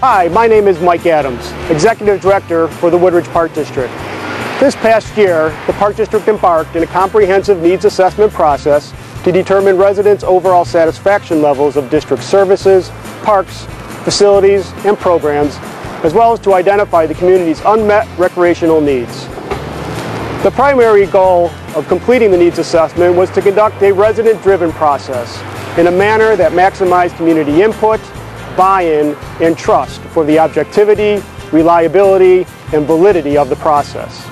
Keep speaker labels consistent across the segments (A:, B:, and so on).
A: Hi, my name is Mike Adams, Executive Director for the Woodridge Park District. This past year, the Park District embarked in a comprehensive needs assessment process to determine residents' overall satisfaction levels of district services, parks, facilities, and programs, as well as to identify the community's unmet recreational needs. The primary goal of completing the needs assessment was to conduct a resident-driven process in a manner that maximized community input, buy-in, and trust for the objectivity, reliability, and validity of the process.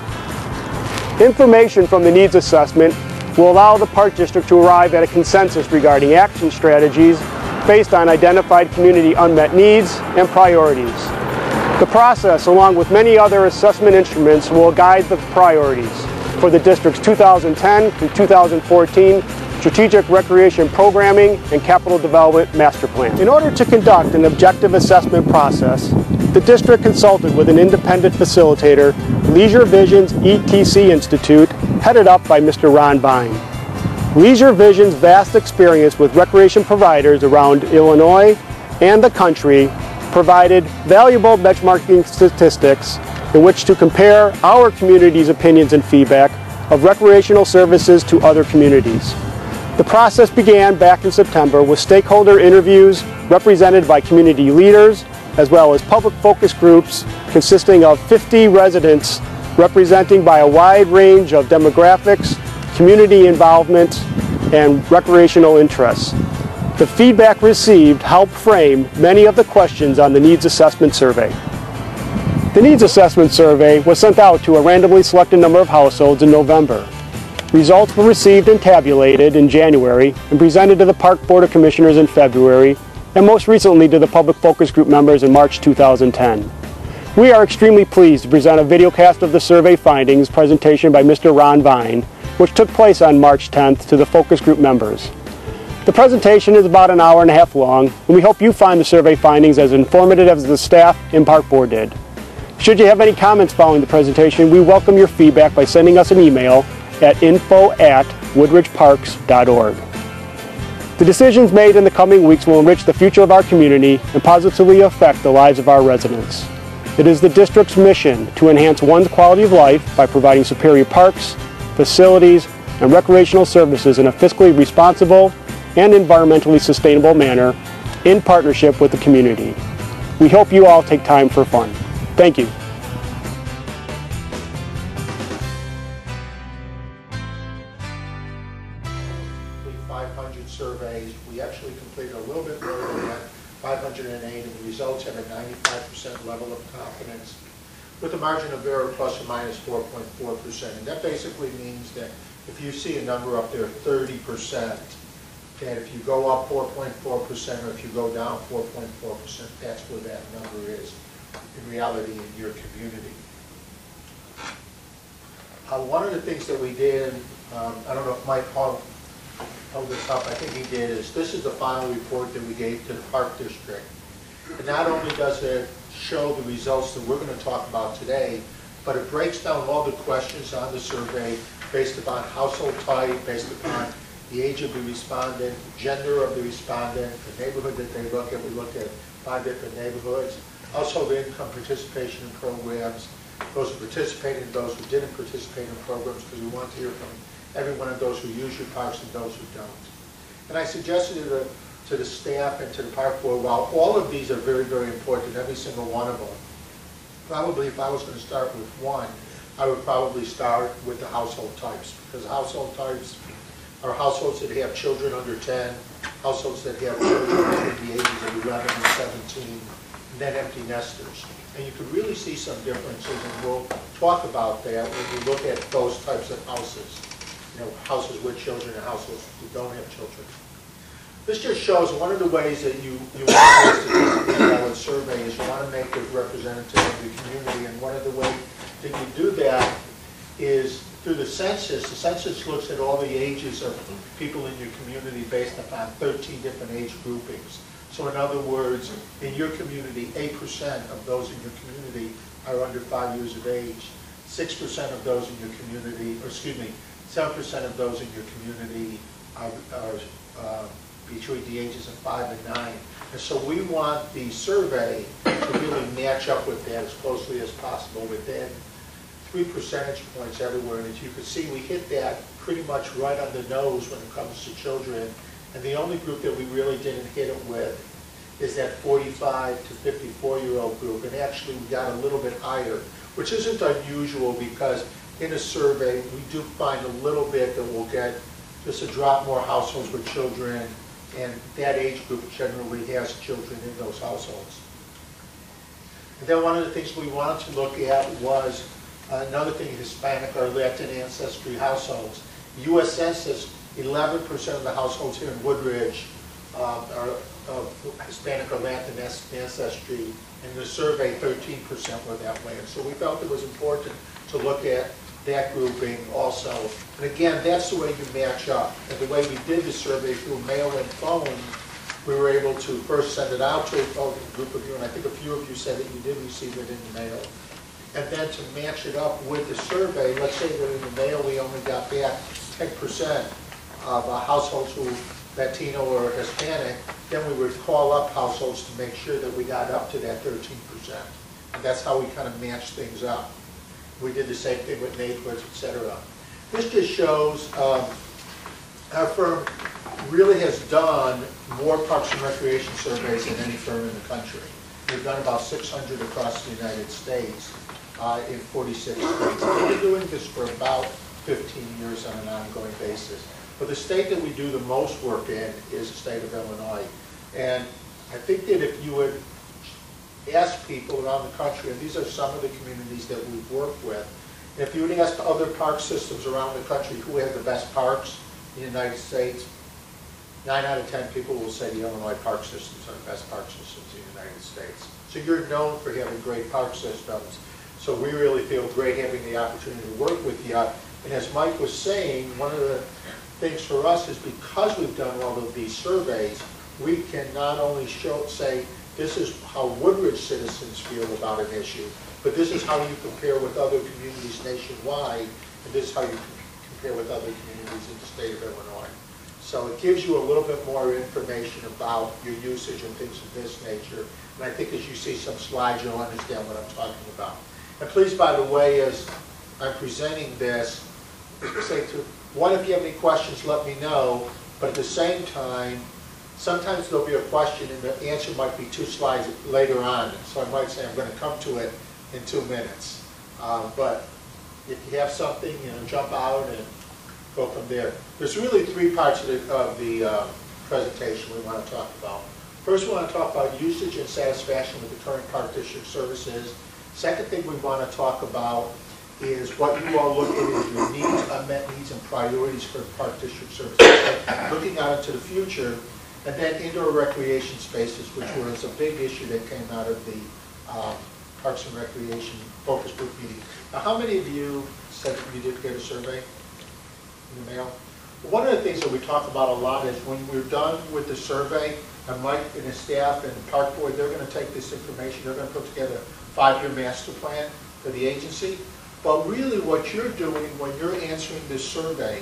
A: Information from the needs assessment will allow the Park District to arrive at a consensus regarding action strategies based on identified community unmet needs and priorities. The process, along with many other assessment instruments, will guide the priorities for the district's 2010 to 2014 Strategic Recreation Programming and Capital Development Master Plan. In order to conduct an objective assessment process, the district consulted with an independent facilitator, Leisure Vision's ETC Institute, headed up by Mr. Ron Vine. Leisure Vision's vast experience with recreation providers around Illinois and the country provided valuable benchmarking statistics in which to compare our community's opinions and feedback of recreational services to other communities. The process began back in September with stakeholder interviews represented by community leaders, as well as public focus groups consisting of 50 residents representing by a wide range of demographics, community involvement, and recreational interests. The feedback received helped frame many of the questions on the Needs Assessment Survey. The Needs Assessment Survey was sent out to a randomly selected number of households in November. Results were received and tabulated in January and presented to the Park Board of Commissioners in February, and most recently to the Public Focus Group members in March 2010. We are extremely pleased to present a videocast of the survey findings presentation by Mr. Ron Vine, which took place on March 10th to the focus group members. The presentation is about an hour and a half long, and we hope you find the survey findings as informative as the staff and Park Board did. Should you have any comments following the presentation, we welcome your feedback by sending us an email at info@woodridgeparks.org. The decisions made in the coming weeks will enrich the future of our community and positively affect the lives of our residents. It is the district's mission to enhance one's quality of life by providing superior parks, facilities, and recreational services in a fiscally responsible and environmentally sustainable manner in partnership with the community. We hope you all take time for fun. Thank you.
B: 500 surveys. We actually completed a little bit more than that, 508, and the results have a 95% level of confidence with a margin of error plus or minus 4.4%. And that basically means that if you see a number up there, 30%, that if you go up 4.4% or if you go down 4.4%, that's where that number is in reality in your community. One of the things that we did, I don't know if Mike held this up, I think he did, is this is the final report that we gave to the Park District. And not only does it show the results that we're going to talk about today, but it breaks down all the questions on the survey based upon household type, based upon the age of the respondent, gender of the respondent, the neighborhood that they look at. We looked at 5 different neighborhoods. Household income, participation in programs, those who participated and those who didn't participate in programs, because we want to hear from every one of those who use your parks and those who don't. And I suggested to the staff and to the Park Board, while all of these are very, very important, every single one of them, probably if I was going to start with one, I would probably start with the household types, because household types are households that have children under 10, households that have children under the ages of 11 and 17, and then empty nesters. And you can really see some differences, and we'll talk about that when we look at those types of houses. You know, houses with children and households who don't have children. This just shows one of the ways that you want to statistically valid survey is you want to make it representative of the community, and one of the ways that you do that is through the census. The census looks at all the ages of people in your community based upon 13 different age groupings. So in other words, in your community, 8% of those in your community are under 5 years of age. 6% of those in your community, or excuse me, 7% of those in your community are between the ages of 5 and 9. And so we want the survey to really match up with that as closely as possible within 3 percentage points everywhere. And as you can see, we hit that pretty much right on the nose when it comes to children. And the only group that we really didn't hit it with is that 45 to 54-year-old group. And actually, we got a little bit higher, which isn't unusual because in a survey, we do find a little bit that we'll get just a drop more households with children, and that age group generally has children in those households. And then one of the things we wanted to look at was another thing, Hispanic or Latin ancestry households. The U.S. Census, 11% of the households here in Woodridge are of Hispanic or Latin ancestry. In the survey, 13% were that way. And so we felt it was important to look at that grouping also. And again, that's the way you match up. And the way we did the survey through mail and phone, we were able to first send it out to a group of you, and I think a few of you said that you did receive it in the mail. And then to match it up with the survey, let's say that in the mail we only got back 10% of households who Latino or Hispanic, then we would call up households to make sure that we got up to that 13%. And that's how we kind of matched things up. We did the same thing with neighborhoods, et cetera. This just shows our firm really has done more parks and recreation surveys than any firm in the country. We've done about 600 across the United States in 46 states. We've been doing this for about 15 years on an ongoing basis. But the state that we do the most work in is the state of Illinois. And I think that if you would ask people around the country, and these are some of the communities that we've worked with, if you would ask other park systems around the country who have the best parks in the United States, 9 out of 10 people will say the Illinois park systems are the best park systems in the United States. So you're known for having great park systems. So we really feel great having the opportunity to work with you. And as Mike was saying, one of the things for us is because we've done all of these surveys, we can not only say, this is how Woodridge citizens feel about an issue, but this is how you compare with other communities nationwide, and this is how you compare with other communities in the state of Illinois. So it gives you a little bit more information about your usage and things of this nature. And I think as you see some slides, you'll understand what I'm talking about. And please, by the way, as I'm presenting this, say to one, if you have any questions, let me know. But at the same time, sometimes there'll be a question and the answer might be 2 slides later on. So I might say I'm going to come to it in 2 minutes. But if you have something, jump out and go from there. There's really 3 parts of the presentation we want to talk about. First, we want to talk about usage and satisfaction with the current park district services. Second thing we want to talk about is what you all look at as your needs, unmet needs, and priorities for park district services, looking out into the future. And then indoor recreation spaces, which was a big issue that came out of the Parks and Recreation focus group meeting. Now, how many of you said that you did get a survey in the mail? One of the things that we talk about a lot is when we're done with the survey, and Mike and his staff and the park board, they're going to take this information, they're going to put together a 5-year master plan for the agency. But really what you're doing when you're answering this survey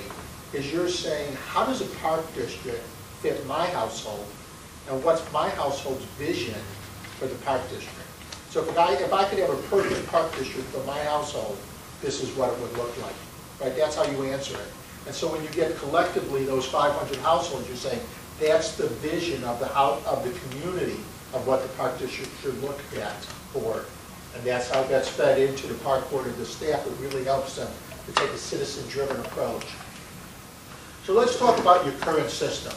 B: is you're saying, how does a park district fit my household, and what's my household's vision for the park district? So if I could have a perfect park district for my household, this is what it would look like, right? That's how you answer it. And so when you get collectively those 500 households, you're saying that's the vision of the community of what the park district should look at for. And that's how that's fed into the park board and the staff. It really helps them to take a citizen-driven approach. So let's talk about your current system.